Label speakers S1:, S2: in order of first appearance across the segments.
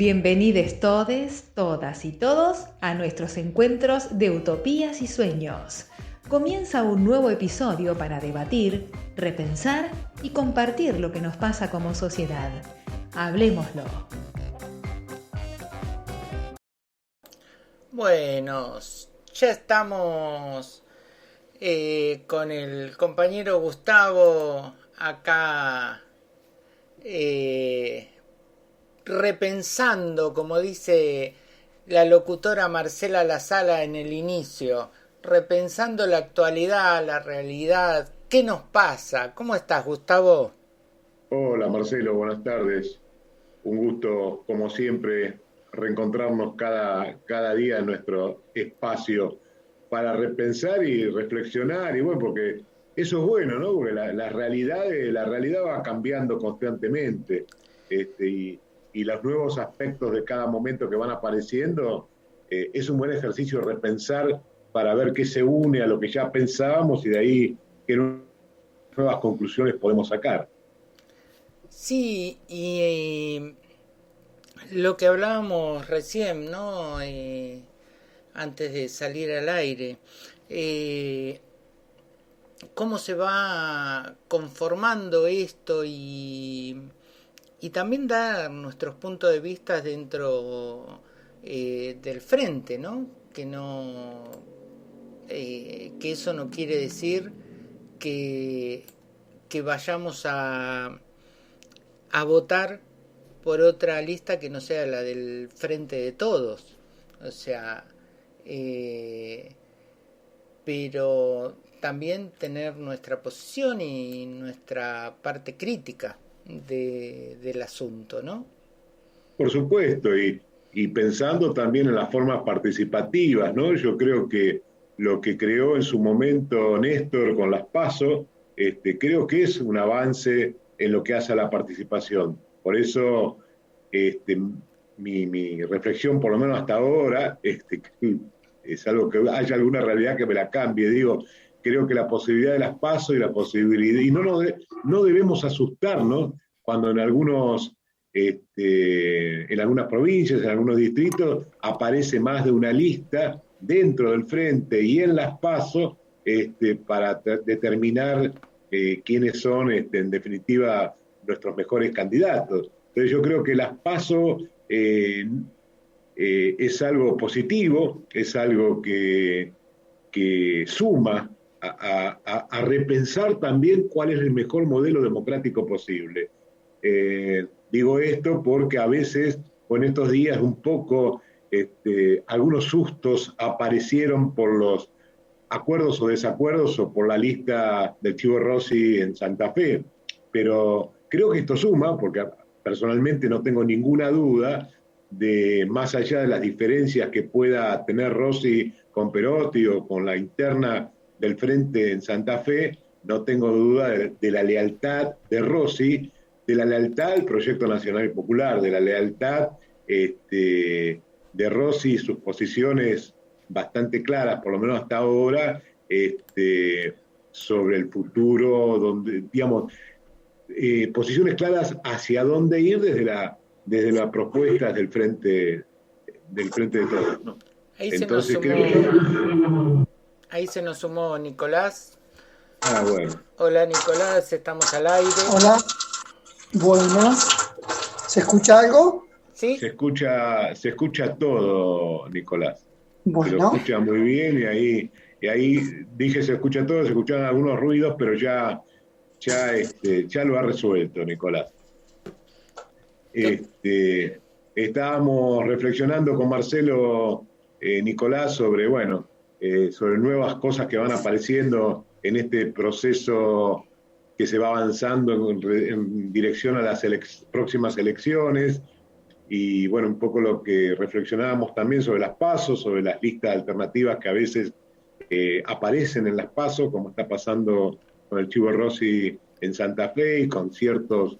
S1: Bienvenidos todes, todas y todos a nuestros encuentros de utopías y sueños. Comienza un nuevo episodio para debatir, repensar y compartir lo que nos pasa como sociedad. Hablemoslo.
S2: Bueno, ya estamos con el compañero Gustavo acá repensando, como dice la locutora Marcela Lasala en el inicio, repensando la actualidad, la realidad. ¿Qué nos pasa? ¿Cómo estás, Gustavo?
S3: Hola Marcelo, buenas tardes. Un gusto, como siempre, reencontrarnos cada día en nuestro espacio para repensar y reflexionar. Y bueno, porque eso es bueno, ¿no? Porque la realidad va cambiando constantemente. Y los nuevos aspectos de cada momento que van apareciendo, es un buen ejercicio repensar para ver qué se une a lo que ya pensábamos y de ahí qué nuevas conclusiones podemos sacar.
S2: Sí, y lo que hablábamos recién, ¿no? Antes de salir al aire, cómo se va conformando esto y también dar nuestros puntos de vista dentro del frente, ¿no? Que eso no quiere decir que vayamos a votar por otra lista que no sea la del Frente de Todos. O sea, pero también tener nuestra posición y nuestra parte crítica del asunto, ¿no?
S3: Por supuesto, y pensando también en las formas participativas, ¿no? Yo creo que lo que creó en su momento Néstor con las PASO, creo que es un avance en lo que hace a la participación. Por eso, mi reflexión, por lo menos hasta ahora, es algo que haya alguna realidad que me la cambie. Digo, creo que la posibilidad de las PASO y la posibilidad, y no debemos asustarnos cuando en algunas provincias, en algunos distritos, aparece más de una lista dentro del frente y en las PASO, para determinar quiénes son, en definitiva, nuestros mejores candidatos. Entonces yo creo que las PASO es algo positivo, es algo que suma a repensar también cuál es el mejor modelo democrático posible. Digo esto porque a veces, con estos días un poco, algunos sustos aparecieron por los acuerdos o desacuerdos o por la lista del Chivo Rossi en Santa Fe, pero creo que esto suma, porque personalmente no tengo ninguna duda de, más allá de las diferencias que pueda tener Rossi con Perotti o con la interna del Frente en Santa Fe, no tengo duda de la lealtad de Rossi, de la lealtad al Proyecto Nacional y Popular, de la lealtad de Rossi y sus posiciones bastante claras, por lo menos hasta ahora, sobre el futuro, donde, digamos, posiciones claras hacia dónde ir desde las propuestas del frente de todos, ¿no? Entonces
S2: Ahí se nos sumó Nicolás.
S3: Bueno.
S2: Hola Nicolás, estamos al aire.
S4: Hola, buenas. ¿Se escucha algo?
S2: ¿Sí?
S3: Se escucha todo, Nicolás.
S4: Bueno.
S3: Se lo escucha muy bien y ahí dije se escucha todo, se escuchan algunos ruidos, pero ya lo ha resuelto, Nicolás. Estábamos reflexionando con Marcelo, Nicolás, sobre nuevas cosas que van apareciendo en este proceso que se va avanzando en dirección a las próximas elecciones, y bueno, un poco lo que reflexionábamos también sobre las PASO, sobre las listas alternativas que a veces aparecen en las PASO, como está pasando con el Chivo Rossi en Santa Fe y con ciertas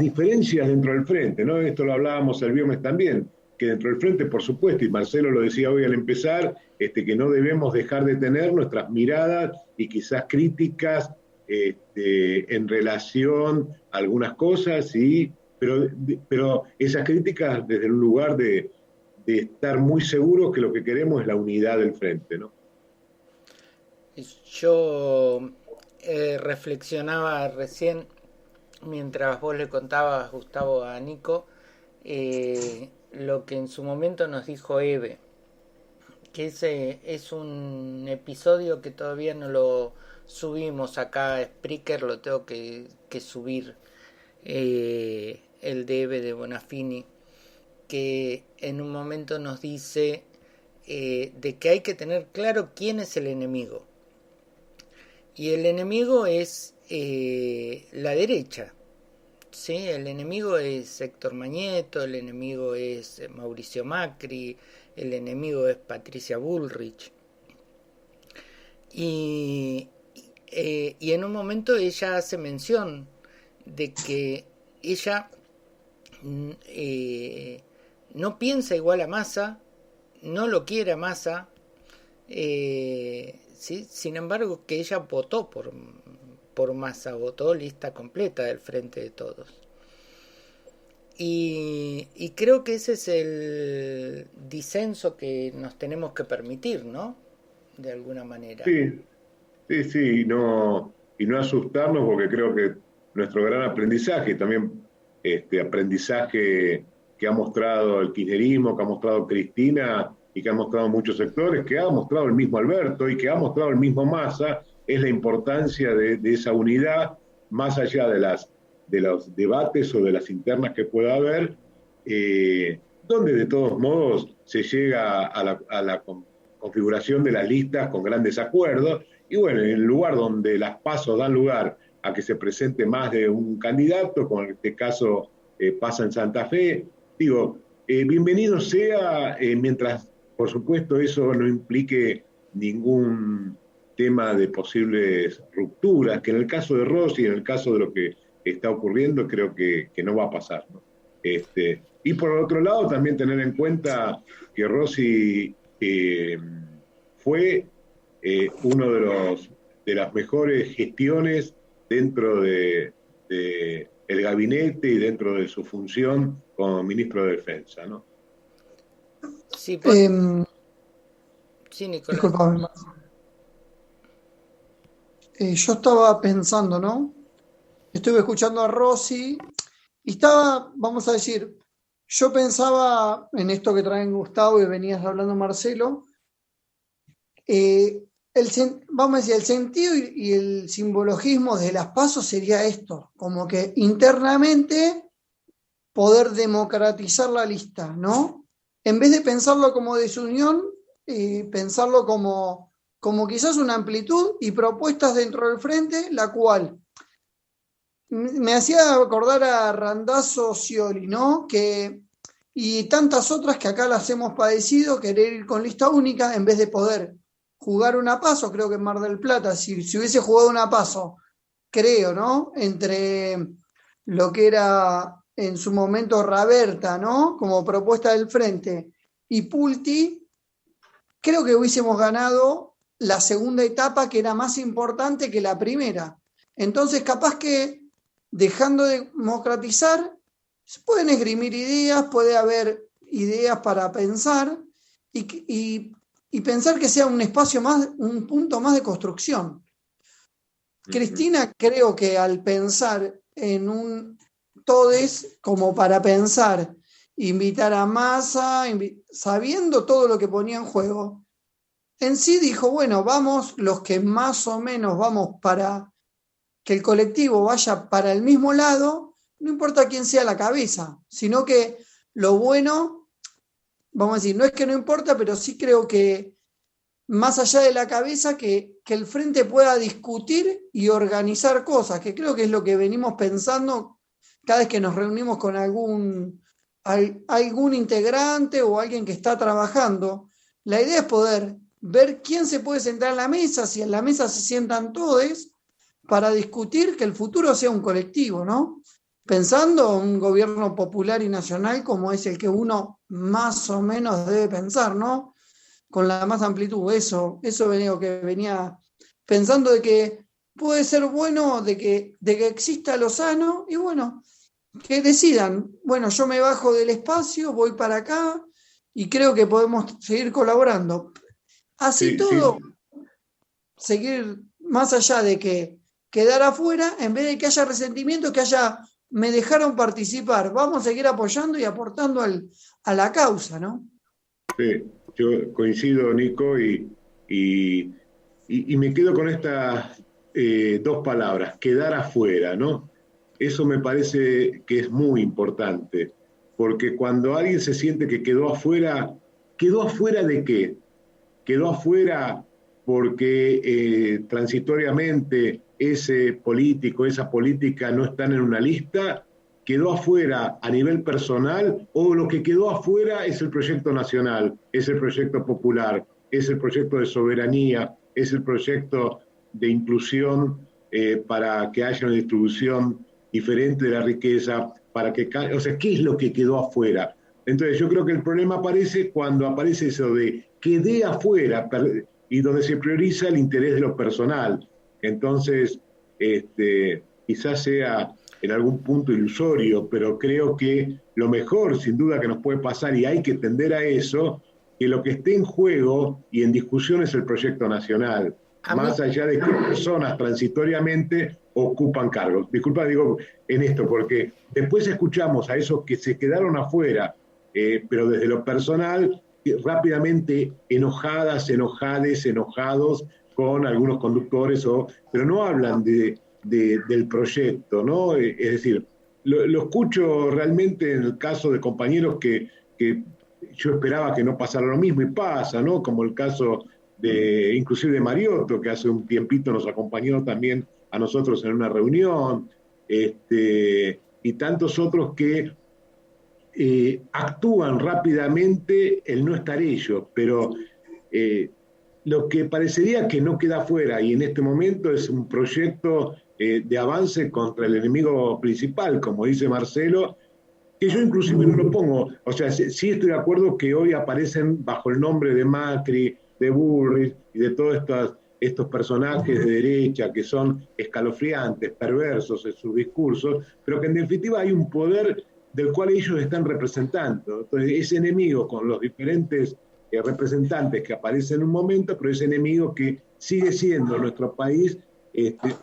S3: diferencias dentro del frente, ¿no? Esto lo hablábamos el viernes también, que dentro del frente, por supuesto, y Marcelo lo decía hoy al empezar, que no debemos dejar de tener nuestras miradas y quizás críticas en relación a algunas cosas y pero esas críticas desde un lugar de estar muy seguros que lo que queremos es la unidad del frente, ¿no?
S2: Yo reflexionaba recién, mientras vos le contabas, Gustavo, a Nico, lo que en su momento nos dijo Eve, que ese es un episodio que todavía no lo subimos acá a Spreaker, lo tengo que subir, el de Eve de Bonafini, que en un momento nos dice de que hay que tener claro quién es el enemigo. Y el enemigo es la derecha. ¿Sí? El enemigo es Héctor Mañeto, el enemigo es Mauricio Macri, el enemigo es Patricia Bullrich. Y en un momento ella hace mención de que ella no piensa igual a Massa, no lo quiere a Massa, ¿sí? Sin embargo que ella votó por Massa, votó lista completa del Frente de Todos. Y creo que ese es el disenso que nos tenemos que permitir, ¿no? De alguna manera.
S3: Sí, sí, sí, y no asustarnos, porque creo que nuestro gran aprendizaje, también aprendizaje que ha mostrado el kirchnerismo, que ha mostrado Cristina y que ha mostrado muchos sectores, que ha mostrado el mismo Alberto y que ha mostrado el mismo Massa, es la importancia de esa unidad, más allá de los debates o de las internas que pueda haber, donde de todos modos se llega a la configuración de las listas con gran desacuerdo, y bueno, en el lugar donde las PASO dan lugar a que se presente más de un candidato, como en este caso pasa en Santa Fe, digo, bienvenido sea, mientras por supuesto eso no implique ningún tema de posibles rupturas, que en el caso de Rossi, en el caso de lo que está ocurriendo, creo que no va a pasar, ¿no? Y por otro lado, también tener en cuenta que Rossi fue uno de las mejores gestiones dentro de el gabinete y dentro de su función como ministro de Defensa, ¿no?
S2: Sí, pues, sí, Nicolás.
S4: Disculpame. Yo estaba pensando, ¿no? Estuve escuchando a Rossi y estaba, vamos a decir, yo pensaba en esto que traen Gustavo y venías hablando Marcelo, vamos a decir, el sentido y el simbologismo de las PASO sería esto, como que internamente poder democratizar la lista, ¿no? En vez de pensarlo como desunión, pensarlo como quizás una amplitud y propuestas dentro del frente, la cual me hacía acordar a Randazzo Scioli, ¿no? Y tantas otras que acá las hemos padecido, querer ir con lista única en vez de poder jugar una PASO. Creo que en Mar del Plata, si hubiese jugado una PASO, creo, ¿no? Entre lo que era en su momento Raberta, ¿no? Como propuesta del frente, y Pulti, creo que hubiésemos ganado la segunda etapa, que era más importante que la primera. Entonces, capaz que dejando de democratizar, se pueden esgrimir ideas, puede haber ideas para pensar y pensar que sea un espacio más, un punto más de construcción. Cristina, creo que al pensar en un todes como para pensar, invitar a Massa, sabiendo todo lo que ponía en juego, en sí dijo, bueno, vamos los que más o menos vamos para que el colectivo vaya para el mismo lado, no importa quién sea la cabeza, sino que lo bueno, vamos a decir, no es que no importa, pero sí creo que más allá de la cabeza, que el frente pueda discutir y organizar cosas, que creo que es lo que venimos pensando cada vez que nos reunimos con algún integrante o alguien que está trabajando. La idea es poder ver quién se puede sentar en la mesa, si en la mesa se sientan todos, para discutir que el futuro sea un colectivo, ¿no? Pensando en un gobierno popular y nacional como es el que uno más o menos debe pensar, ¿no? Con la más amplitud. Eso venía pensando de que puede ser bueno de que exista Lozano, y bueno, que decidan, bueno, yo me bajo del espacio, voy para acá y creo que podemos seguir colaborando. Así
S3: Sí, sí,
S4: todo, seguir más allá de que quedar afuera, en vez de que haya resentimiento, que haya, me dejaron participar, vamos a seguir apoyando y aportando a la causa, ¿no?
S3: sí, yo coincido, Nico, y me quedo con estas dos palabras, quedar afuera, ¿no? Eso me parece que es muy importante, porque cuando alguien se siente que ¿quedó afuera de qué? Quedó afuera porque transitoriamente ese político, esa política no están en una lista, quedó afuera a nivel personal, o lo que quedó afuera es el proyecto nacional, es el proyecto popular, es el proyecto de soberanía, es el proyecto de inclusión para que haya una distribución diferente de la riqueza, para que, o sea, ¿qué es lo que quedó afuera? Entonces yo creo que el problema aparece cuando aparece eso de quedé afuera y donde se prioriza el interés de lo personal. Entonces, quizás sea en algún punto ilusorio, pero creo que lo mejor, sin duda, que nos puede pasar, y hay que tender a eso, que lo que esté en juego y en discusión es el proyecto nacional,
S2: A mí,
S3: más allá de que personas transitoriamente ocupan cargos. Disculpa, digo en esto, porque después escuchamos a esos que se quedaron afuera, pero desde lo personal, rápidamente enojades, enojados con algunos conductores, pero no hablan del proyecto, ¿no? Es decir, lo escucho realmente en el caso de compañeros que yo esperaba que no pasara lo mismo y pasa, ¿no? Como el caso inclusive de Mariotto, que hace un tiempito nos acompañó también a nosotros en una reunión, y tantos otros que actúan rápidamente el no estar ellos, pero lo que parecería que no queda fuera y en este momento es un proyecto de avance contra el enemigo principal, como dice Marcelo, que yo inclusive no lo pongo, o sea, sí estoy de acuerdo que hoy aparecen bajo el nombre de Macri, de Bullrich y de todos estos personajes de derecha que son escalofriantes, perversos en sus discursos, pero que en definitiva hay un poder del cual ellos están representando. Entonces, ese enemigo con los diferentes representantes que aparecen en un momento, pero ese enemigo que sigue siendo en nuestro país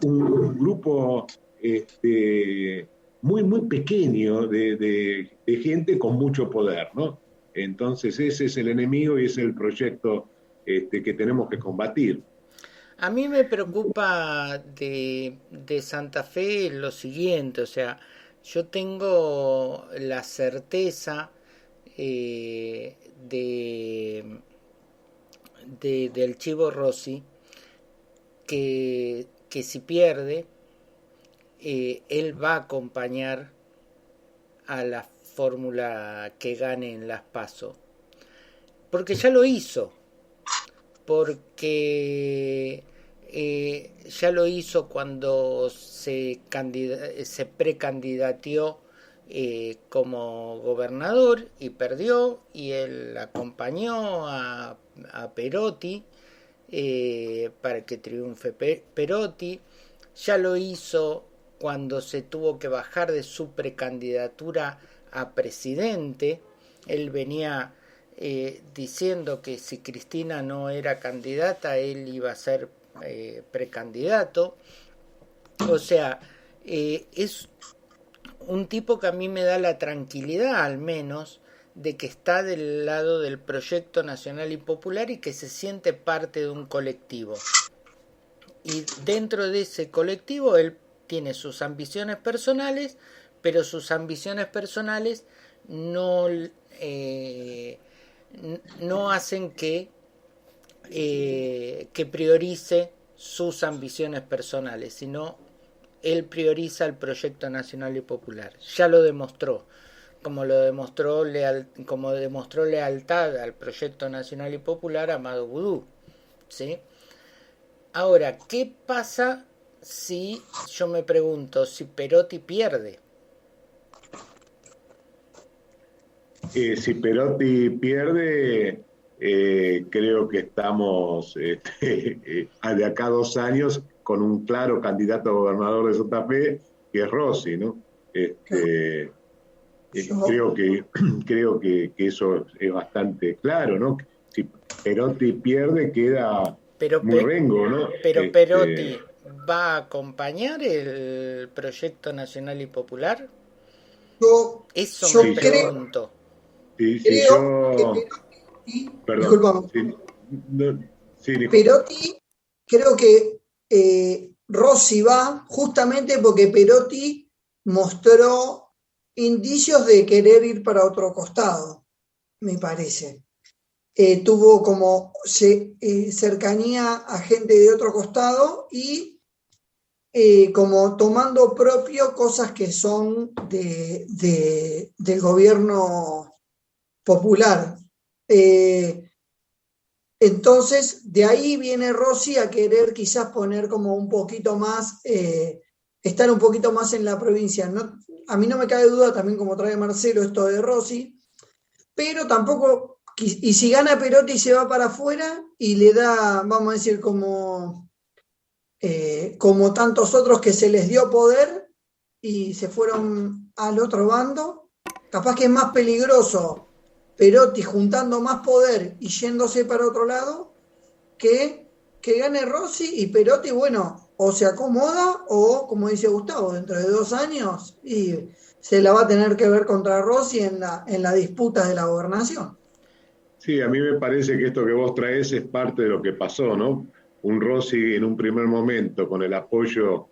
S3: un grupo muy, muy pequeño de gente con mucho poder, ¿no? Entonces ese es el enemigo y ese es el proyecto que tenemos que combatir.
S2: a mí me preocupa de Santa Fe lo siguiente, o sea, yo tengo la certeza de, del Chivo Rossi que si pierde, él va a acompañar a la fórmula que gane en las PASO. Porque ya lo hizo. Porque ya lo hizo cuando se precandidateó como gobernador y perdió, y él acompañó a Perotti para que triunfe Perotti. Ya lo hizo cuando se tuvo que bajar de su precandidatura a presidente. Él venía diciendo que si Cristina no era candidata, él iba a ser precandidato. O sea, es un tipo que a mí me da la tranquilidad, al menos, de que está del lado del proyecto nacional y popular y que se siente parte de un colectivo. Y dentro de ese colectivo él tiene sus ambiciones personales, pero sus ambiciones personales no, no hacen que priorice sus ambiciones personales, sino él prioriza el proyecto nacional y popular. Ya lo demostró, como demostró lealtad al proyecto nacional y popular Amado Boudou, ¿sí? Ahora, ¿qué pasa si, yo me pregunto, si Perotti pierde?
S3: Si Perotti pierde, creo que estamos de acá a 2 años con un claro candidato a gobernador de Santa Fe, que es Rossi, ¿no? Creo que eso es bastante claro, ¿no? Si Perotti pierde, queda
S2: Pero,
S3: muy rengo, ¿no?
S2: pero Perotti va a acompañar el proyecto nacional y popular. Eso
S4: Yo
S2: me pregunto.
S4: creo que Perotti,
S3: Perdón.
S4: disculpame,
S3: Sí,
S4: Perotti, creo que Rossi va justamente porque Perotti mostró indicios de querer ir para otro costado, me parece. Tuvo como cercanía a gente de otro costado y como tomando propio cosas que son del gobierno popular. Entonces, de ahí viene Rossi a querer quizás poner como un poquito más, estar un poquito más en la provincia. No, a mí no me cabe duda también, como trae Marcelo, esto de Rossi, pero tampoco, y si gana Perotti se va para afuera y le da, vamos a decir, como tantos otros que se les dio poder y se fueron al otro bando, capaz que es más peligroso Perotti juntando más poder y yéndose para otro lado que gane Rossi y Perotti, bueno, o se acomoda o, como dice Gustavo, dentro de 2 años y se la va a tener que ver contra Rossi en la disputa de la gobernación.
S3: sí, a mí me parece que esto que vos traes es parte de lo que pasó, ¿no? Un Rossi en un primer momento con el apoyo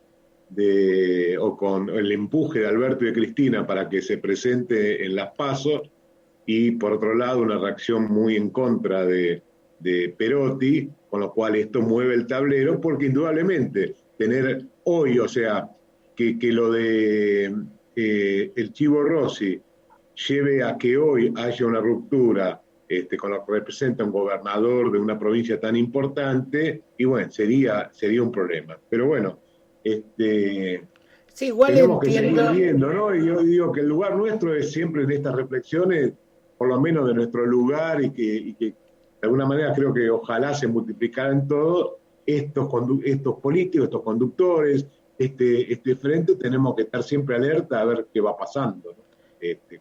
S3: o con el empuje de Alberto y de Cristina para que se presente en las PASO, y por otro lado una reacción muy en contra de Perotti, con lo cual esto mueve el tablero, porque indudablemente tener hoy, o sea, que lo de el Chivo Rossi lleve a que hoy haya una ruptura con lo que representa un gobernador de una provincia tan importante, y bueno, sería un problema. Pero bueno,
S2: Sí, igual
S3: tenemos que seguir
S2: entiendo.
S3: viendo, ¿no? Y yo digo que el lugar nuestro es siempre en estas reflexiones, por lo menos de nuestro lugar, y que de alguna manera creo que ojalá se multiplicaran todos estos políticos, estos conductores, este frente. Tenemos que estar siempre alerta a ver qué va pasando, ¿no?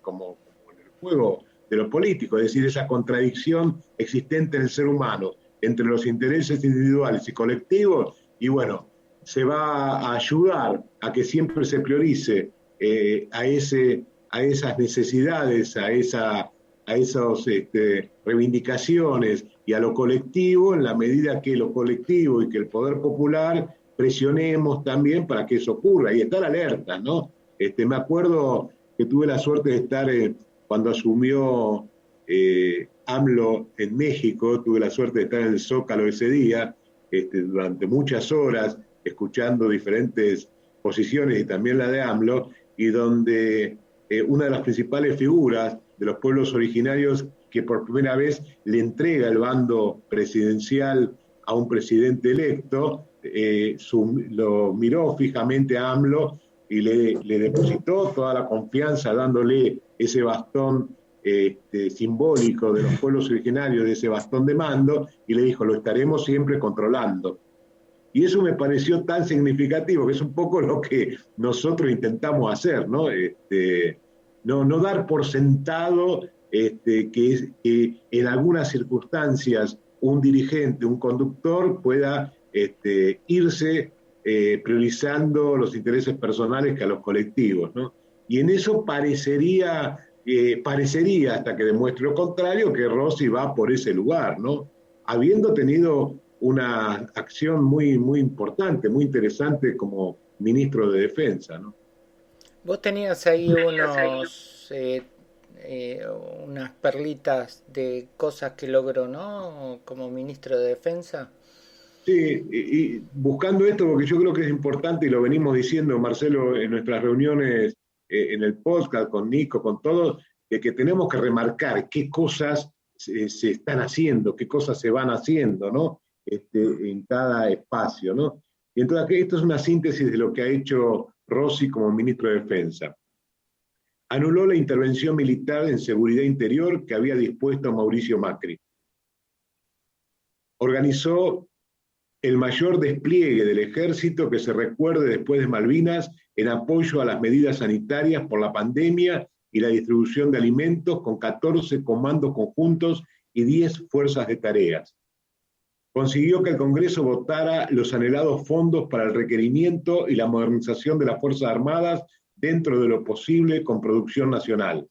S3: Como en el juego de lo político, es decir, esa contradicción existente en el ser humano entre los intereses individuales y colectivos, y bueno, se va a ayudar a que siempre se priorice a esas necesidades, a esas reivindicaciones y a lo colectivo, en la medida que lo colectivo y que el poder popular presionemos también para que eso ocurra y estar alerta, ¿no? Me acuerdo que tuve la suerte de estar cuando asumió AMLO en México, tuve la suerte de estar en el Zócalo ese día, durante muchas horas, escuchando diferentes posiciones y también la de AMLO, y donde una de las principales figuras de los pueblos originarios que por primera vez le entrega el bando presidencial a un presidente electo, lo miró fijamente a AMLO y le depositó toda la confianza dándole ese bastón simbólico de los pueblos originarios, de ese bastón de mando, y le dijo: lo estaremos siempre controlando. Y eso me pareció tan significativo, que es un poco lo que nosotros intentamos hacer, ¿no? No dar por sentado que en algunas circunstancias un dirigente, un conductor pueda irse priorizando los intereses personales que a los colectivos, ¿no? Y en eso parecería, hasta que demuestre lo contrario, que Rossi va por ese lugar, ¿no? Habiendo tenido una acción muy, muy importante, muy interesante como ministro de Defensa, ¿no?
S2: Vos tenías ahí unas perlitas de cosas que logró, ¿no? Como ministro de Defensa.
S3: Sí, y buscando esto, porque yo creo que es importante, y lo venimos diciendo, Marcelo, en nuestras reuniones, en el podcast, con Nico, con todos, que tenemos que remarcar qué cosas se están haciendo, qué cosas se van haciendo, ¿no? En cada espacio, ¿no? Y entonces esto es una síntesis de lo que ha hecho Rossi como ministro de Defensa. Anuló la intervención militar en seguridad interior que había dispuesto Mauricio Macri. Organizó el mayor despliegue del ejército que se recuerde después de Malvinas en apoyo a las medidas sanitarias por la pandemia y la distribución de alimentos, con 14 comandos conjuntos y 10 fuerzas de tareas. Consiguió que el Congreso votara los anhelados fondos para el requerimiento y la modernización de las Fuerzas Armadas dentro de lo posible con producción nacional.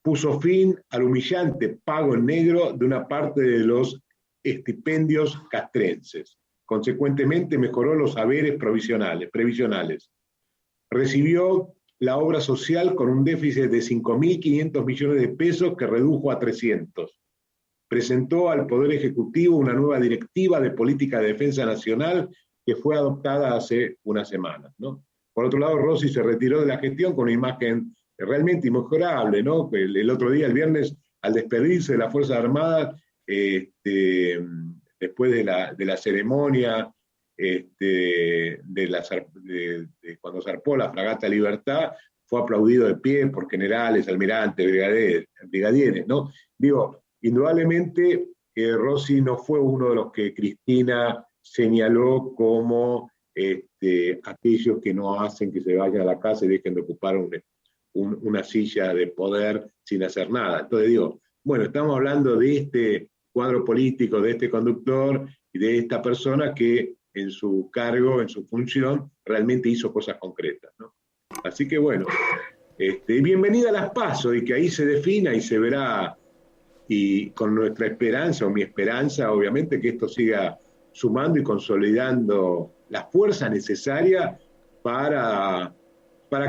S3: Puso fin al humillante pago en negro de una parte de los estipendios castrenses. Consecuentemente mejoró los haberes previsionales. Recibió la obra social con un déficit de 5.500 millones de pesos que redujo a 300. Presentó al Poder Ejecutivo una nueva directiva de política de defensa nacional que fue adoptada hace unas semanas, ¿no? Por otro lado, Rossi se retiró de la gestión con una imagen realmente inmejorable, ¿no? El otro día, el viernes, al despedirse de las Fuerzas Armadas, después de la ceremonia, cuando zarpó la fragata Libertad, fue aplaudido de pie por generales, almirantes, brigadieres, ¿no? Digo, indudablemente Rossi no fue uno de los que Cristina señaló como aquellos que no hacen que se vayan a la casa y dejen de ocupar una silla de poder sin hacer nada. Entonces digo, bueno, estamos hablando de este cuadro político, de este conductor y de esta persona que en su cargo, en su función, realmente hizo cosas concretas, ¿no? Así que bueno, bienvenida a las PASO y que ahí se defina y se verá, y con nuestra esperanza, o mi esperanza, obviamente, que esto siga sumando y consolidando la fuerza necesaria para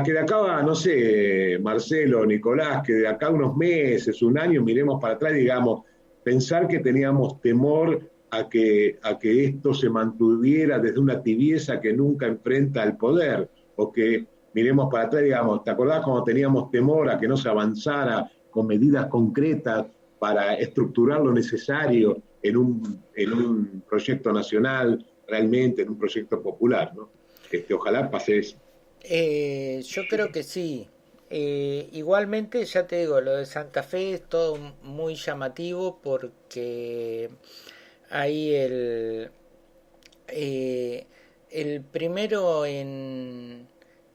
S3: que de acá, no sé, Marcelo, Nicolás, que de acá unos meses, un año, miremos para atrás y digamos, pensar que teníamos temor a que esto se mantuviera desde una tibieza que nunca enfrenta al poder, o que miremos para atrás y digamos, ¿te acordás cuando teníamos temor a que no se avanzara con medidas concretas para estructurar lo necesario en un proyecto nacional, realmente en un proyecto popular, ¿no? Ojalá pase eso.
S2: Yo creo que sí. Igualmente, ya te digo, lo de Santa Fe es todo muy llamativo porque ahí el primero en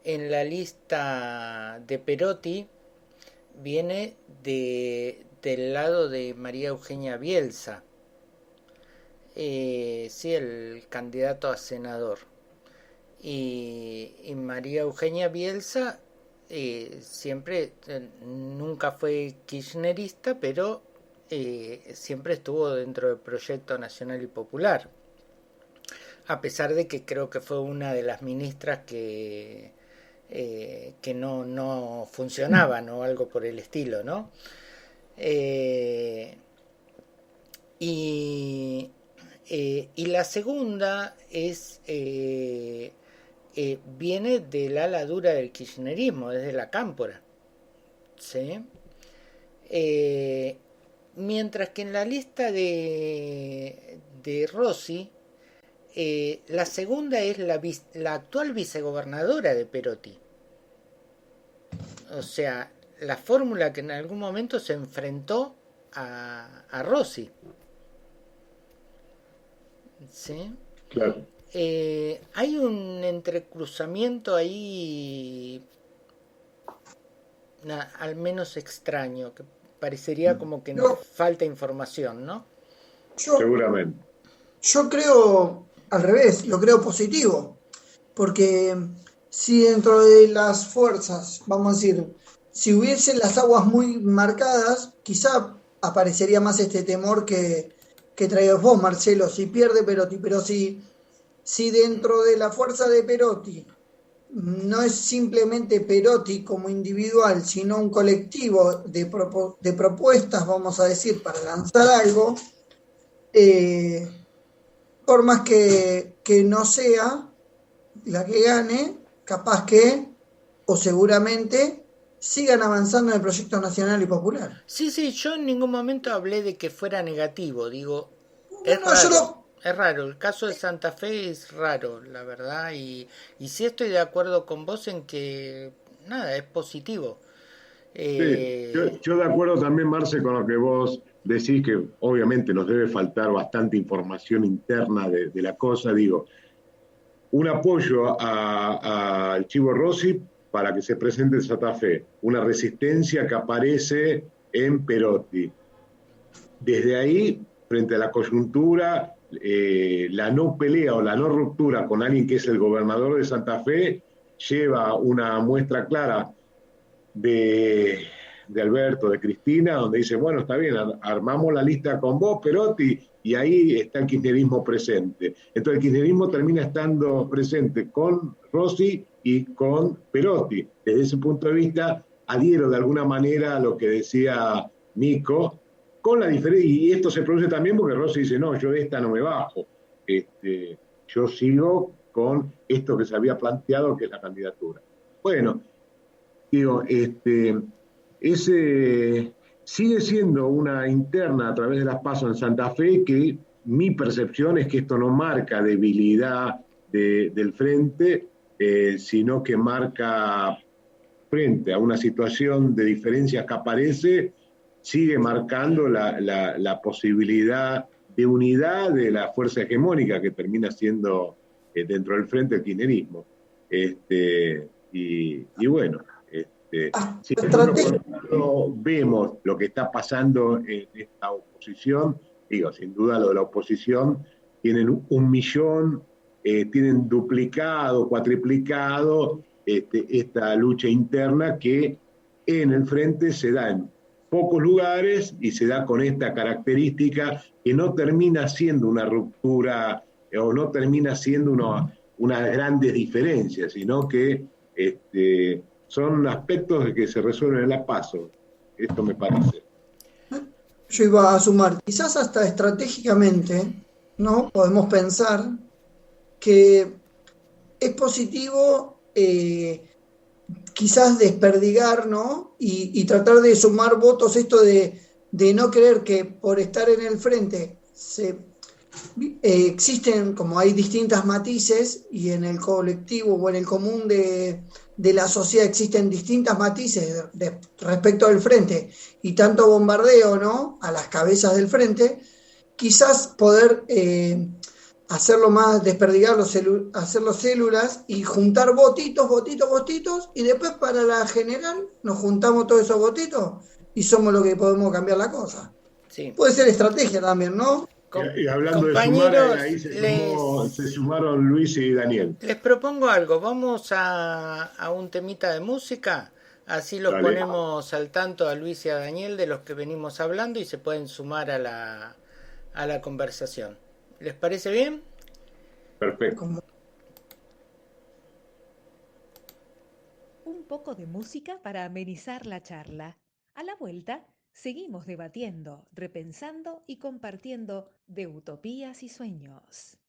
S2: la lista de Perotti viene del lado de María Eugenia Bielsa, sí, el candidato a senador. Y María Eugenia Bielsa siempre, nunca fue kirchnerista, pero siempre estuvo dentro del proyecto nacional y popular, a pesar de que creo que fue una de las ministras que no funcionaban o algo por el estilo, ¿no? Y la segunda es viene del ala dura del kirchnerismo, desde la Cámpora, ¿sí? Mientras que en la lista de Rossi, la segunda es la actual vicegobernadora de Perotti. O sea, la fórmula que en algún momento se enfrentó a Rossi. ¿Sí?
S3: Claro.
S2: Hay un entrecruzamiento ahí, al menos extraño, que parecería como que nos falta información, ¿no?
S3: Seguramente.
S4: Yo creo al revés, lo creo positivo, porque si dentro de las fuerzas, vamos a decir, si hubiesen las aguas muy marcadas, quizá aparecería más este temor que traías vos, Marcelo, si pierde Perotti, pero si dentro de la fuerza de Perotti no es simplemente Perotti como individual, sino un colectivo de propuestas, vamos a decir, para lanzar algo, por más que no sea la que gane, capaz que, o seguramente, sigan avanzando en el proyecto nacional y popular.
S2: Sí, yo en ningún momento hablé de que fuera negativo, digo, es raro, el caso de Santa Fe es raro, la verdad, y sí estoy de acuerdo con vos en que, nada, es positivo.
S3: Sí, yo de acuerdo también, Marce, con lo que vos decís, que obviamente nos debe faltar bastante información interna de la cosa. Digo, un apoyo al Chivo Rossi para que se presente en Santa Fe, una resistencia que aparece en Perotti. Desde ahí, frente a la coyuntura, la no pelea o la no ruptura con alguien que es el gobernador de Santa Fe lleva una muestra clara de Alberto, de Cristina, donde dice, bueno, está bien, armamos la lista con vos, Perotti, y ahí está el kirchnerismo presente. Entonces el kirchnerismo termina estando presente con Rossi y con Perotti. Desde ese punto de vista, adhiero de alguna manera a lo que decía Nico, con la diferencia, y esto se produce también porque Rossi dice, no, yo de esta no me bajo, yo sigo con esto que se había planteado, que es la candidatura. Bueno, digo, sigue siendo una interna a través de las PASO en Santa Fe, que mi percepción es que esto no marca debilidad del frente, sino que marca, frente a una situación de diferencias que aparece, sigue marcando la posibilidad de unidad de la fuerza hegemónica que termina siendo dentro del frente el kirchnerismo. Y bueno, si nosotros vemos lo que está pasando en esta oposición, digo, sin duda lo de la oposición, tienen 1 millón, tienen duplicado, cuatriplicado esta lucha interna que en el frente se da en pocos lugares y se da con esta característica que no termina siendo una ruptura o no termina siendo unas grandes diferencias, sino que son aspectos que se resuelven en la PASO. Esto me parece.
S4: Yo iba a sumar, quizás hasta estratégicamente, ¿no? Podemos pensar que es positivo quizás desperdigar, ¿no? Y tratar de sumar votos, esto de no creer que por estar en el frente existen, como hay distintas matices, y en el colectivo o en el común de la sociedad existen distintas matices respecto al frente y tanto bombardeo, ¿no?, a las cabezas del frente, quizás poder hacerlo más, desperdigarlo, hacerlo células y juntar votitos, y después para la general nos juntamos todos esos votitos y somos los que podemos cambiar la cosa. Sí. Puede ser estrategia también, ¿no?
S3: Y hablando de sumar, ahí se sumaron Luis y Daniel.
S2: Les propongo algo, vamos a un temita de música, así los ponemos al tanto a Luis y a Daniel de los que venimos hablando y se pueden sumar a la conversación. ¿Les parece bien?
S3: Perfecto.
S1: Un poco de música para amenizar la charla. A la vuelta, seguimos debatiendo, repensando y compartiendo de utopías y sueños.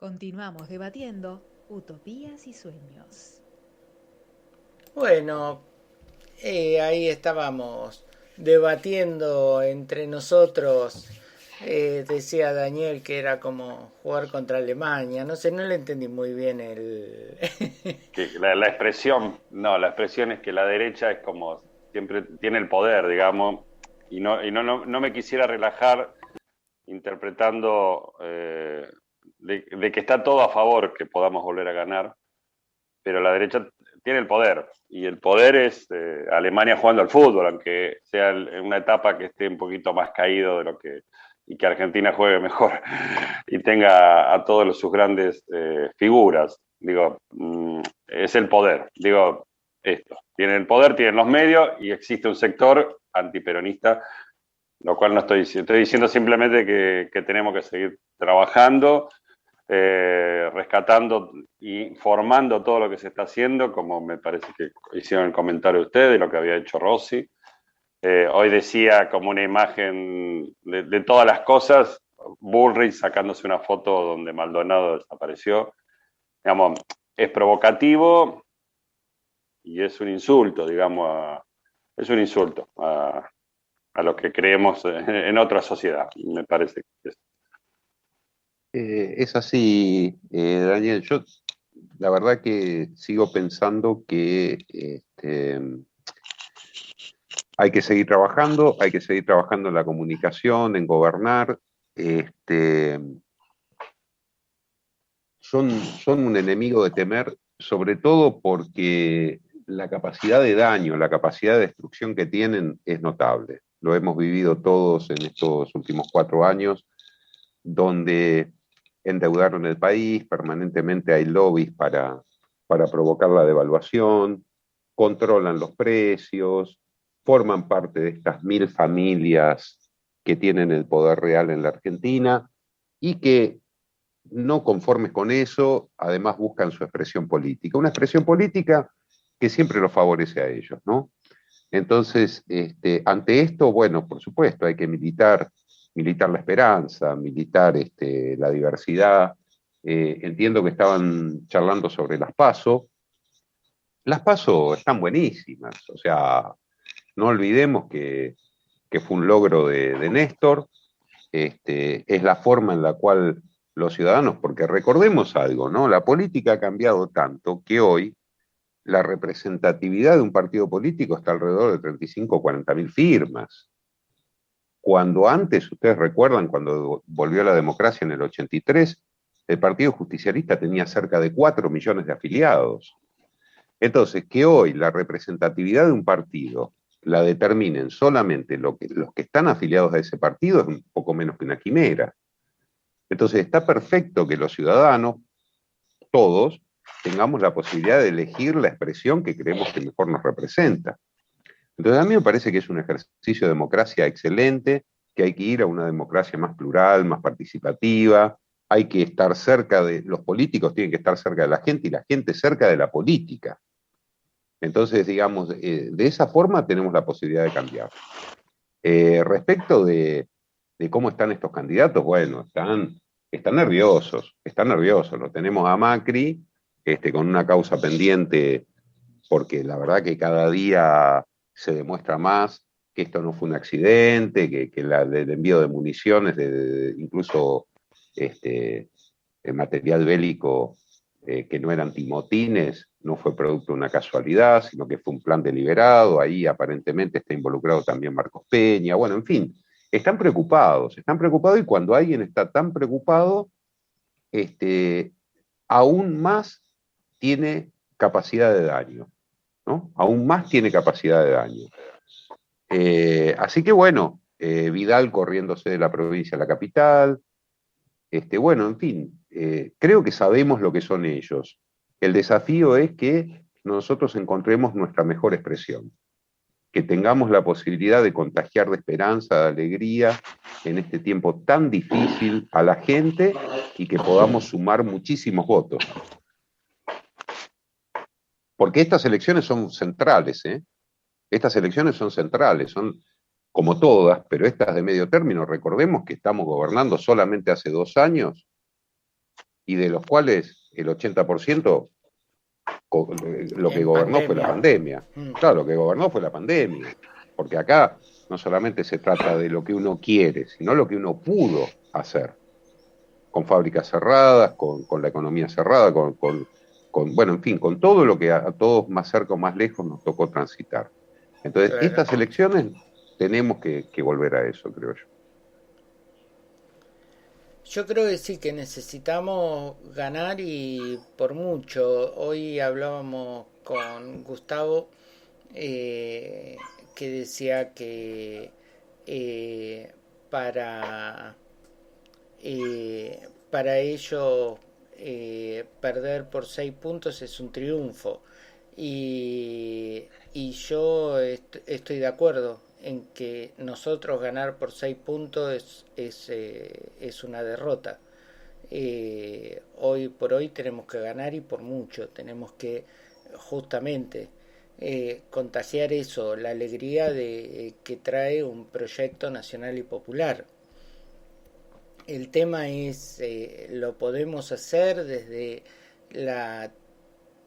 S1: Continuamos debatiendo utopías y sueños.
S2: Bueno, ahí estábamos debatiendo entre nosotros. Decía Daniel que era como jugar contra Alemania. No sé, no le entendí muy bien el...
S5: Que la expresión, no, la expresión es que la derecha es como siempre tiene el poder, digamos, y no me quisiera relajar interpretando de que está todo a favor que podamos volver a ganar, pero la derecha tiene el poder, y el poder es Alemania jugando al fútbol, aunque sea en una etapa que esté un poquito más caído de lo que, y que Argentina juegue mejor y tenga a todos sus grandes figuras. Digo, es el poder. Digo, esto. Tienen el poder, tienen los medios y existe un sector antiperonista, lo cual no estoy diciendo. Estoy diciendo simplemente que tenemos que seguir trabajando, rescatando y formando todo lo que se está haciendo, como me parece que hicieron el comentario de ustedes, lo que había hecho Rossi. Hoy decía como una imagen de todas las cosas, Bullrich sacándose una foto donde Maldonado desapareció. Digamos, es provocativo y es un insulto, digamos, es un insulto a lo que creemos en otra sociedad, me parece que es.
S6: Es así, Daniel. Yo la verdad que sigo pensando que hay que seguir trabajando, en la comunicación, en gobernar. Son un enemigo de temer, sobre todo porque la capacidad de daño, la capacidad de destrucción que tienen es notable. Lo hemos vivido todos en estos últimos 4 años, donde endeudaron el país, permanentemente hay lobbies para provocar la devaluación, controlan los precios, forman parte de estas 1000 familias que tienen el poder real en la Argentina y que, no conformes con eso, además buscan su expresión política. Una expresión política que siempre los favorece a ellos, ¿no? Entonces, ante esto, bueno, por supuesto, hay que militar la esperanza, militar la diversidad. Entiendo que estaban charlando sobre las PASO. Las PASO están buenísimas, o sea, no olvidemos que fue un logro de Néstor. Es la forma en la cual los ciudadanos, porque recordemos algo, ¿no? La política ha cambiado tanto que hoy la representatividad de un partido político está alrededor de 35 o 40 mil firmas. Cuando antes, ustedes recuerdan, cuando volvió la democracia en el 83, el Partido Justicialista tenía cerca de 4 millones de afiliados. Entonces, que hoy la representatividad de un partido la determinen solamente los que están afiliados a ese partido es un poco menos que una quimera. Entonces, está perfecto que los ciudadanos, todos, tengamos la posibilidad de elegir la expresión que creemos que mejor nos representa. Entonces, a mí me parece que es un ejercicio de democracia excelente, que hay que ir a una democracia más plural, más participativa, hay que estar cerca de, los políticos tienen que estar cerca de la gente y la gente cerca de la política. Entonces, digamos, de esa forma tenemos la posibilidad de cambiar. Respecto de cómo están estos candidatos, bueno, están nerviosos, lo tenemos a Macri, con una causa pendiente, porque la verdad que cada día se demuestra más que esto no fue un accidente, que el envío de municiones, incluso material bélico que no eran timotines, no fue producto de una casualidad, sino que fue un plan deliberado. Ahí aparentemente está involucrado también Marcos Peña. Bueno, en fin, están preocupados, y cuando alguien está tan preocupado, aún más tiene capacidad de daño, ¿no? Aún más tiene capacidad de daño. Así que bueno, Vidal corriéndose de la provincia a la capital, bueno, en fin, creo que sabemos lo que son ellos. El desafío es que nosotros encontremos nuestra mejor expresión, que tengamos la posibilidad de contagiar de esperanza, de alegría en este tiempo tan difícil a la gente y que podamos sumar muchísimos votos. Porque estas elecciones son centrales, ¿eh? Estas elecciones son centrales, son como todas, pero estas de medio término, recordemos que estamos gobernando solamente hace 2 años y de los cuales el 80% lo que
S2: En
S6: gobernó fue la
S2: pandemia.
S6: pandemia. Claro, lo que gobernó fue la pandemia. Porque acá no solamente se trata de lo que uno quiere, sino lo que uno pudo hacer. Con fábricas cerradas, con la economía cerrada, bueno, en fin, con todo lo que a todos más cerca o más lejos nos tocó transitar. Entonces,
S2: Claro.
S6: estas elecciones tenemos que volver a eso, creo yo.
S2: Yo creo que sí, que necesitamos ganar y por mucho. Hoy hablábamos con Gustavo que decía que eh, para, para ellos perder por 6 puntos es un triunfo. Y yo estoy de acuerdo en que nosotros ganar por 6 puntos es una derrota. Hoy por hoy tenemos que ganar y por mucho. Tenemos que justamente contagiar eso, la alegría de que trae un proyecto nacional y popular. El tema es, lo podemos hacer desde la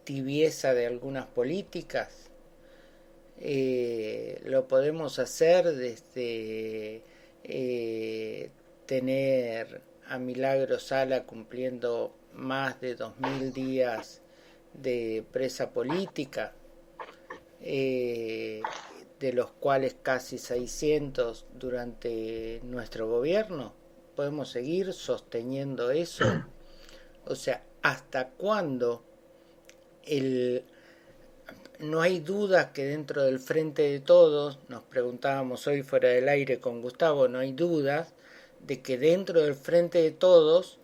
S2: tibieza de algunas políticas, lo podemos hacer desde tener a Milagro Sala cumpliendo más de 2000 días de presa política, de los cuales casi 600 durante nuestro gobierno. ¿Podemos seguir sosteniendo eso? O sea, ¿hasta cuándo no hay dudas que dentro del Frente de Todos, nos preguntábamos hoy fuera del aire con Gustavo, no hay dudas de que dentro del Frente de Todos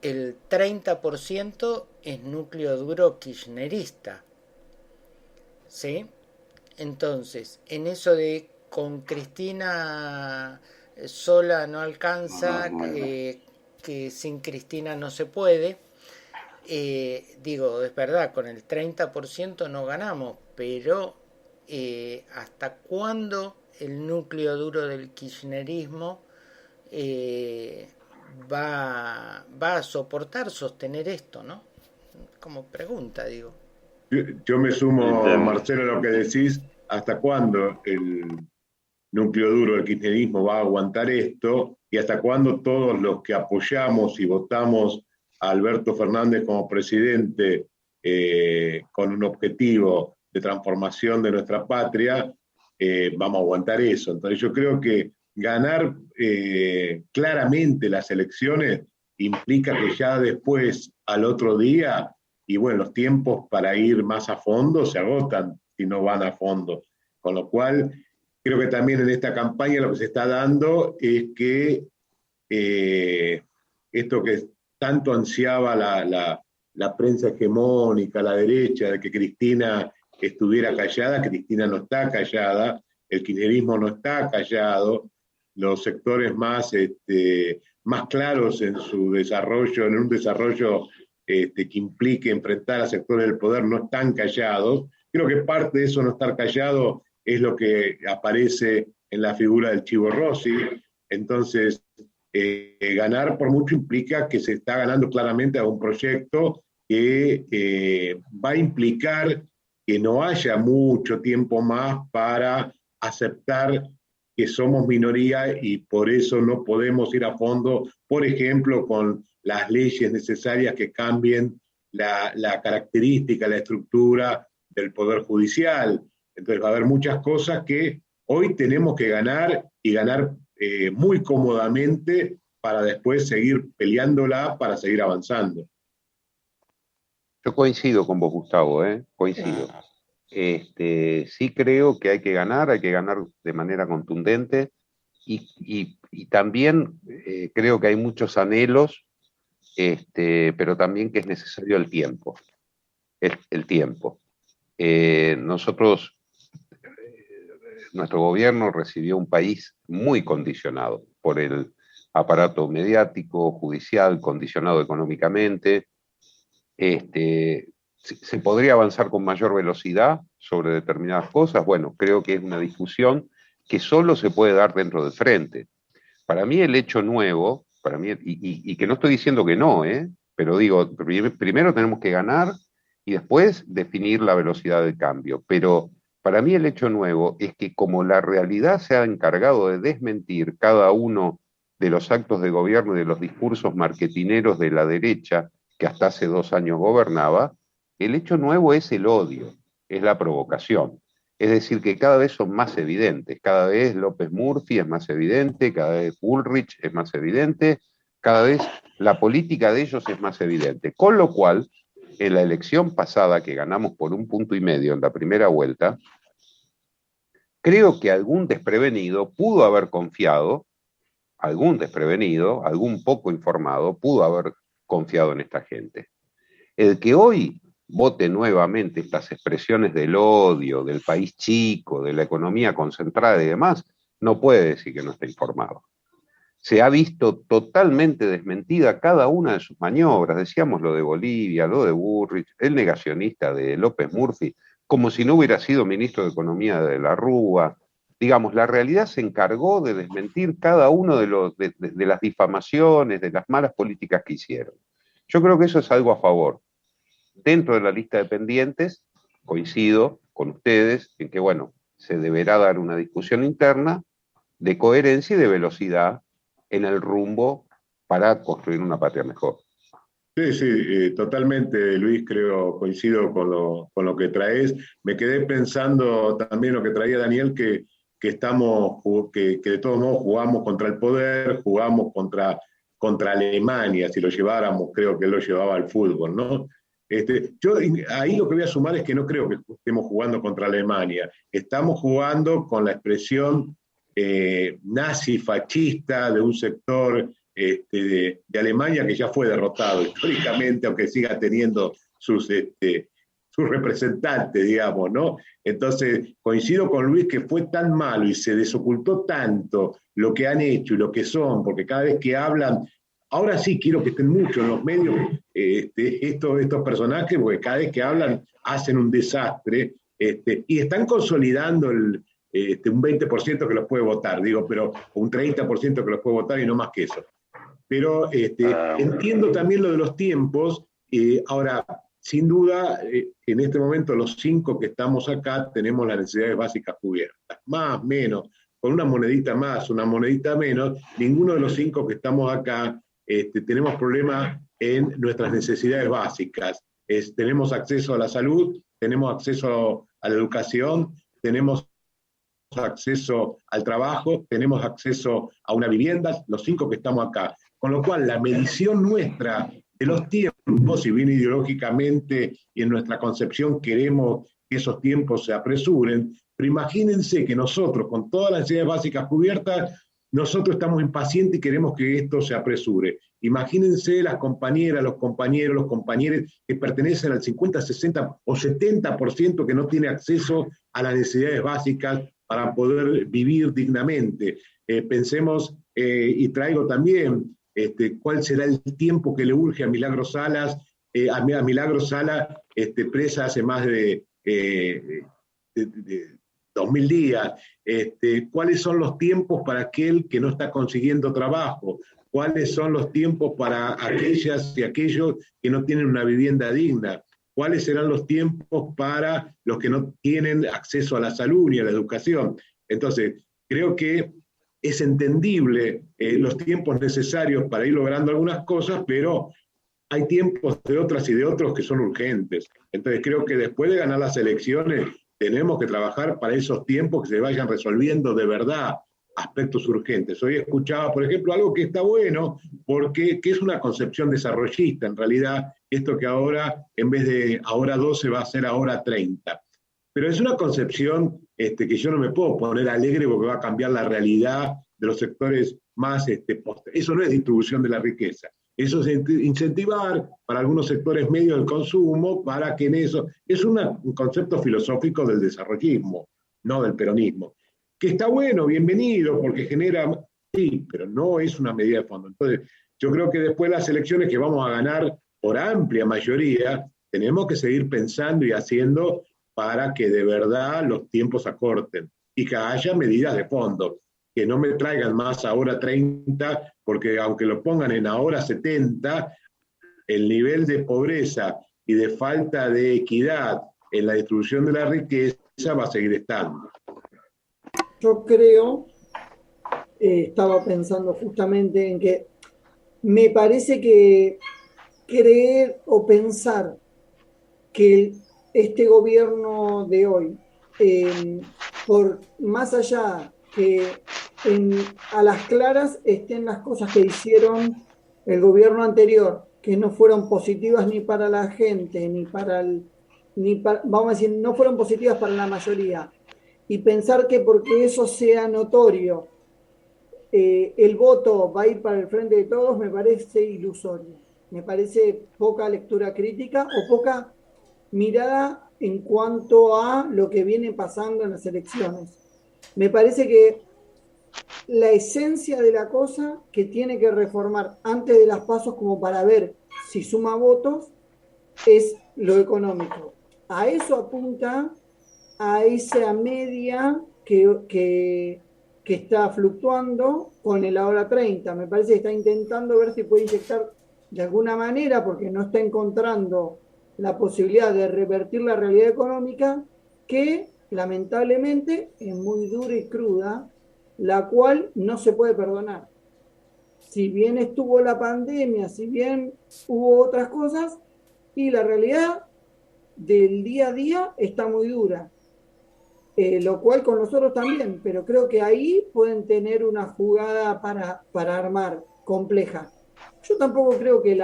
S2: el 30% es núcleo duro kirchnerista? ¿Sí? Entonces, en eso de con Cristina sola no alcanza, que sin Cristina no se puede, digo, es verdad, con el 30% no ganamos, pero ¿hasta cuándo el núcleo duro del kirchnerismo va a sostener esto, ¿no? Como pregunta, digo.
S3: Yo me sumo, Marcelo, a lo que decís, ¿hasta cuándo el núcleo duro del kirchnerismo va a aguantar esto? ¿Y hasta cuándo todos los que apoyamos y votamos a Alberto Fernández como presidente con un objetivo de transformación de nuestra patria, vamos a aguantar eso? Entonces yo creo que ganar claramente las elecciones implica que ya después, al otro día, y bueno, los tiempos para ir más a fondo se agotan si no van a fondo. Con lo cual, creo que también en esta campaña lo que se está dando es que esto que tanto ansiaba la prensa hegemónica, la derecha, de que Cristina estuviera callada, Cristina no está callada, el kirchnerismo no está callado, los sectores más claros en su desarrollo, en un desarrollo que implique enfrentar a sectores del poder, no están callados. Creo que parte de eso no estar callado es lo que aparece en la figura del Chivo Rossi. Entonces, ganar por mucho implica que se está ganando claramente a un proyecto que va a implicar que no haya mucho tiempo más para aceptar que somos minoría y por eso no podemos ir a fondo, por ejemplo, con las leyes necesarias que cambien la característica, la estructura del Poder Judicial. Entonces va a haber muchas cosas que hoy tenemos que ganar y ganar muy cómodamente para después seguir peleándola, para seguir avanzando.
S6: Yo coincido con vos, Gustavo, coincido. Sí creo que hay que ganar de manera contundente y también creo que hay muchos anhelos, pero también que es necesario el tiempo. El tiempo. Nuestro gobierno recibió un país muy condicionado por el aparato mediático, judicial, condicionado económicamente. ¿Se podría avanzar con mayor velocidad sobre determinadas cosas? Bueno, creo que es una discusión que solo se puede dar dentro del frente. Para mí el hecho nuevo, y que no estoy diciendo que no, pero digo, primero tenemos que ganar y después definir la velocidad del cambio. Pero para mí el hecho nuevo es que como la realidad se ha encargado de desmentir cada uno de los actos de gobierno y de los discursos marketineros de la derecha que hasta hace 2 años gobernaba, el hecho nuevo es el odio, es la provocación. Es decir, que cada vez son más evidentes, cada vez López Murphy es más evidente, cada vez Bullrich es más evidente, cada vez la política de ellos es más evidente. Con lo cual, en la elección pasada, que ganamos por 1,5 puntos en la primera vuelta, creo que algún desprevenido pudo haber confiado, algún desprevenido, algún poco informado, pudo haber confiado en esta gente. El que hoy vote nuevamente estas expresiones del odio, del país chico, de la economía concentrada y demás, no puede decir que no está informado. Se ha visto totalmente desmentida cada una de sus maniobras. Decíamos lo de Bolivia, lo de Bullrich, el negacionista de López Murphy, como si no hubiera sido ministro de Economía de la Rúa. Digamos, la realidad se encargó de desmentir cada uno de las difamaciones, de las malas políticas que hicieron. Yo creo que eso es algo a favor. Dentro de la lista de pendientes, coincido con ustedes en que, bueno, se deberá dar una discusión interna de coherencia y de velocidad en el rumbo para construir una patria mejor.
S3: Sí, sí, totalmente, Luis, coincido con lo que traes. Me quedé pensando también lo que traía Daniel, que de todos modos jugamos contra el poder, jugamos contra Alemania, si lo lleváramos, creo que él lo llevaba al fútbol, ¿no? Yo ahí lo que voy a sumar es que no creo que estemos jugando contra Alemania, estamos jugando con la expresión nazi, fascista de un sector de Alemania que ya fue derrotado históricamente, aunque siga teniendo sus representantes, digamos, ¿no? Entonces, coincido con Luis que fue tan malo y se desocultó tanto lo que han hecho y lo que son, porque cada vez que hablan, ahora sí quiero que estén mucho en los medios estos personajes, porque cada vez que hablan hacen un desastre, y están consolidando un 20% que los puede votar, digo, pero un 30% que los puede votar y no más que eso. Pero entiendo también lo de los tiempos. Ahora, sin duda, en este momento los 5 que estamos acá tenemos las necesidades básicas cubiertas, más, menos, con una monedita más, una monedita menos, ninguno de los 5 que estamos acá tenemos problemas en nuestras necesidades básicas. Tenemos acceso a la salud, tenemos acceso a la educación, tenemos acceso al trabajo, tenemos acceso a una vivienda, los 5 que estamos acá. Con lo cual, la medición nuestra de los tiempos, si bien ideológicamente y en nuestra concepción queremos que esos tiempos se apresuren, pero imagínense que nosotros, con todas las necesidades básicas cubiertas, nosotros estamos impacientes y queremos que esto se apresure. Imagínense las compañeras, los compañeros que pertenecen al 50, 60 o 70% que no tiene acceso a las necesidades básicas para poder vivir dignamente. Pensemos, y traigo también, cuál será el tiempo que le urge a Milagros Salas, a Milagros Sala, presa hace más de 2000 días, cuáles son los tiempos para aquel que no está consiguiendo trabajo, cuáles son los tiempos para aquellas y aquellos que no tienen una vivienda digna, cuáles serán los tiempos para los que no tienen acceso a la salud ni a la educación. Entonces, creo que es entendible los tiempos necesarios para ir logrando algunas cosas, pero hay tiempos de otras y de otros que son urgentes. Entonces, creo que después de ganar las elecciones, tenemos que trabajar para esos tiempos que se vayan resolviendo de verdad aspectos urgentes. Hoy escuchaba, por ejemplo, algo que está bueno, porque que es una concepción desarrollista, en realidad, esto que ahora, en vez de ahora 12, va a ser ahora 30. Pero es una concepción que yo no me puedo poner alegre porque va a cambiar la realidad de los sectores más eso no es distribución de la riqueza. Eso es incentivar para algunos sectores medios del consumo para que en eso... Es un concepto filosófico del desarrollismo, no del peronismo. Que está bueno, bienvenido, porque genera... Sí, pero no es una medida de fondo. Entonces, yo creo que después de las elecciones que vamos a ganar por amplia mayoría, tenemos que seguir pensando y haciendo para que de verdad los tiempos acorten y que haya medidas de fondo, que no me traigan más ahora 30, porque aunque lo pongan en ahora 70, el nivel de pobreza y de falta de equidad en la distribución de la riqueza va a seguir estando.
S4: Yo creo, estaba pensando justamente en que me parece que creer o pensar que este gobierno de hoy, por más allá que a las claras estén las cosas que hicieron el gobierno anterior, que no fueron positivas ni para la gente, vamos a decir, no fueron positivas para la mayoría, y pensar que porque eso sea notorio, el voto va a ir para el frente de todos, me parece ilusorio. Me parece poca lectura crítica o poca mirada en cuanto a lo que viene pasando en las elecciones. Me parece que la esencia de la cosa que tiene que reformar antes de las pasos como para ver si suma votos es lo económico. A eso apunta, a esa media que está fluctuando con el ahora 30. Me parece que está intentando ver si puede inyectar de alguna manera, porque no está encontrando la posibilidad de revertir la realidad económica, que lamentablemente es muy dura y cruda, la cual no se puede perdonar. Si bien estuvo la pandemia, si bien hubo otras cosas, y la realidad del día a día está muy dura. Lo cual con nosotros también, pero creo que ahí pueden tener una jugada para armar compleja. Yo tampoco creo que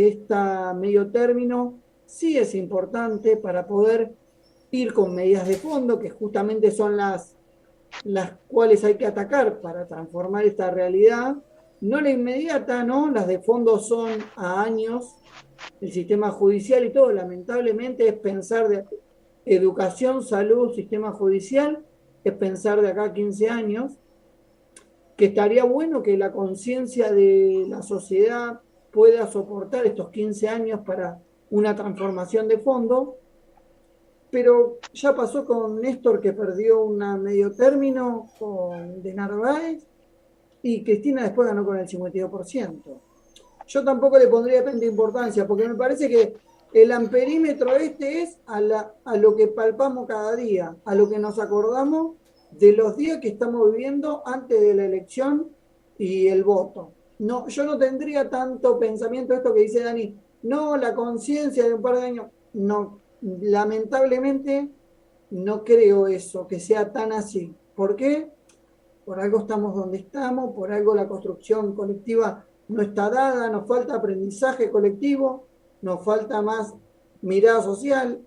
S4: esta medio término sí es importante para poder ir con medidas de fondo, que justamente son las cuales hay que atacar para transformar esta realidad. No la inmediata, ¿no? Las de fondo son a años, el sistema judicial y todo, lamentablemente es pensar de educación, salud, sistema judicial, es pensar de acá a 15 años, que estaría bueno que la conciencia de la sociedad pueda soportar estos 15 años para una transformación de fondo, pero ya pasó con Néstor, que perdió una medio término con de Narváez, y Cristina después ganó con el 52%. Yo tampoco le pondría tanta importancia, porque me parece que el amperímetro es a lo que palpamos cada día, a lo que nos acordamos de los días que estamos viviendo antes de la elección y el voto. No, yo no tendría tanto pensamiento esto que dice Dani, no, la conciencia de un par de años, no, lamentablemente no creo eso, que sea tan así. ¿Por qué? Por algo estamos donde estamos, por algo la construcción colectiva no está dada, nos falta aprendizaje colectivo, nos falta más mirada social,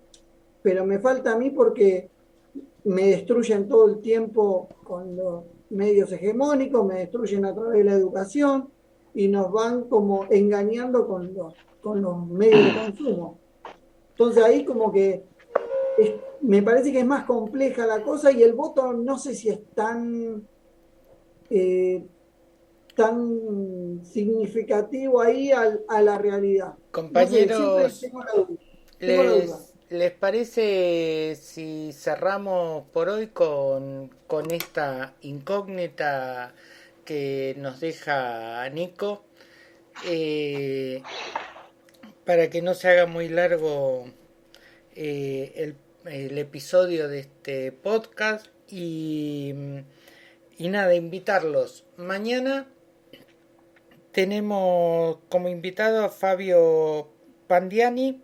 S4: pero me falta a mí porque me destruyen todo el tiempo con los medios hegemónicos, me destruyen a través de la educación y nos van como engañando con los medios de consumo. Entonces ahí como que me parece que es más compleja la cosa, y el voto no sé si es tan significativo ahí a la realidad.
S2: Compañeros,
S4: no sé, tengo la duda.
S2: ¿Les parece si cerramos por hoy con esta incógnita que nos deja Nico? Para que no se haga muy largo el episodio de este podcast, y nada, invitarlos. Mañana tenemos como invitado a Fabio Pandiani,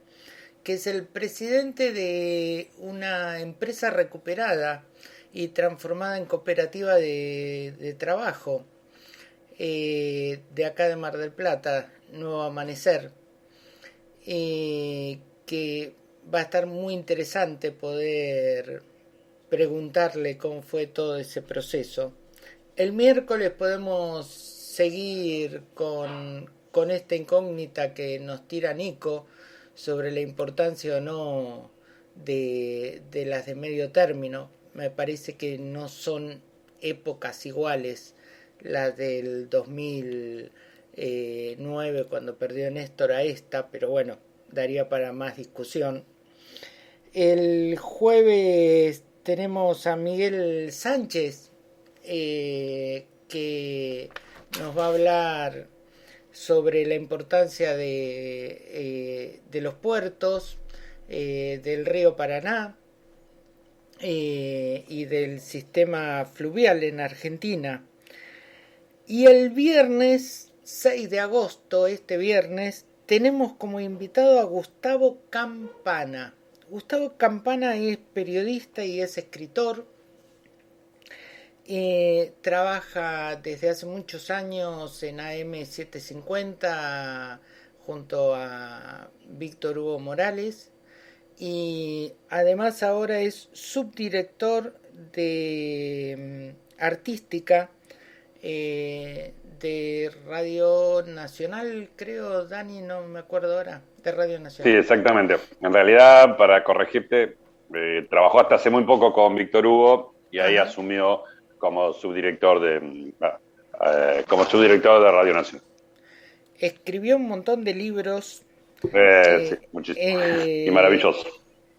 S2: que es el presidente de una empresa recuperada y transformada en cooperativa de trabajo de acá de Mar del Plata, Nuevo Amanecer, que va a estar muy interesante poder preguntarle cómo fue todo ese proceso. El miércoles podemos seguir con esta incógnita que nos tira Nico sobre la importancia o no de las de medio término. Me parece que no son épocas iguales las del 2009 cuando perdió Néstor a esta, pero bueno, daría para más discusión. El jueves tenemos a Miguel Sánchez, que nos va a hablar sobre la importancia de los puertos, del río Paraná y del sistema fluvial en Argentina. Y el viernes 6 de agosto, este viernes, tenemos como invitado a Gustavo Campana. Gustavo Campana es periodista y es escritor. Trabaja desde hace muchos años en AM750 junto a Víctor Hugo Morales, y además ahora es subdirector de artística de Radio Nacional, creo, Dani, no me acuerdo ahora, de Radio Nacional.
S5: Sí, exactamente. En realidad, para corregirte, trabajó hasta hace muy poco con Víctor Hugo y ahí asumió como subdirector de Radio Nacional.
S2: Escribió un montón de libros.
S5: Sí, muchísimo. Y maravilloso.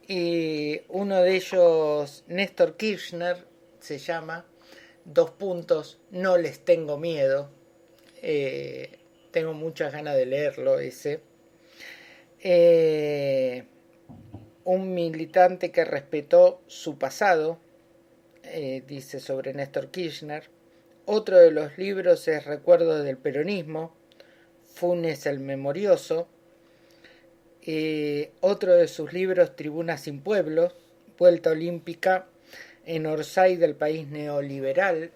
S2: Y uno de ellos, Néstor Kirchner, se llama, No les tengo miedo. Tengo muchas ganas de leerlo ese. Un militante que respetó su pasado, dice sobre Néstor Kirchner. Otro de los libros es Recuerdos del peronismo, Funes el memorioso. Otro de sus libros, Tribuna sin pueblo, Vuelta olímpica en Orsay del país neoliberal.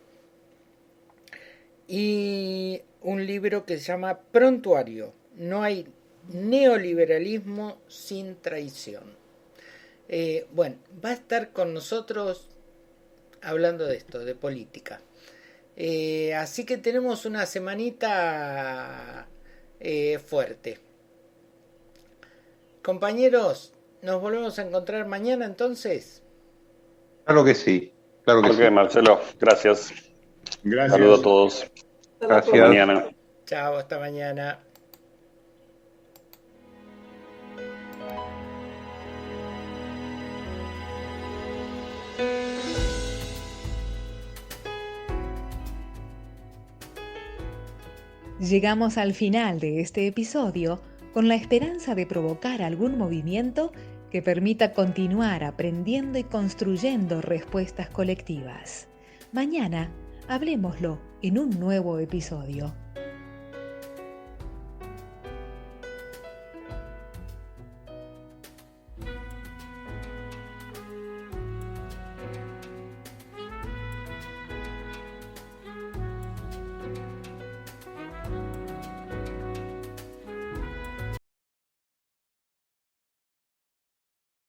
S2: Y un libro que se llama Prontuario, no hay neoliberalismo sin traición. Bueno, va a estar con nosotros hablando de esto, de política. Así que tenemos una semanita fuerte. Compañeros, ¿nos volvemos a encontrar mañana entonces?
S6: Claro que sí, claro que sí.
S5: Marcelo, gracias.
S3: Gracias.
S5: Saludos a todos.
S6: Gracias.
S5: Hasta mañana.
S2: Chao, hasta mañana.
S1: Llegamos al final de este episodio con la esperanza de provocar algún movimiento que permita continuar aprendiendo y construyendo respuestas colectivas. Mañana, hablemoslo en un nuevo episodio.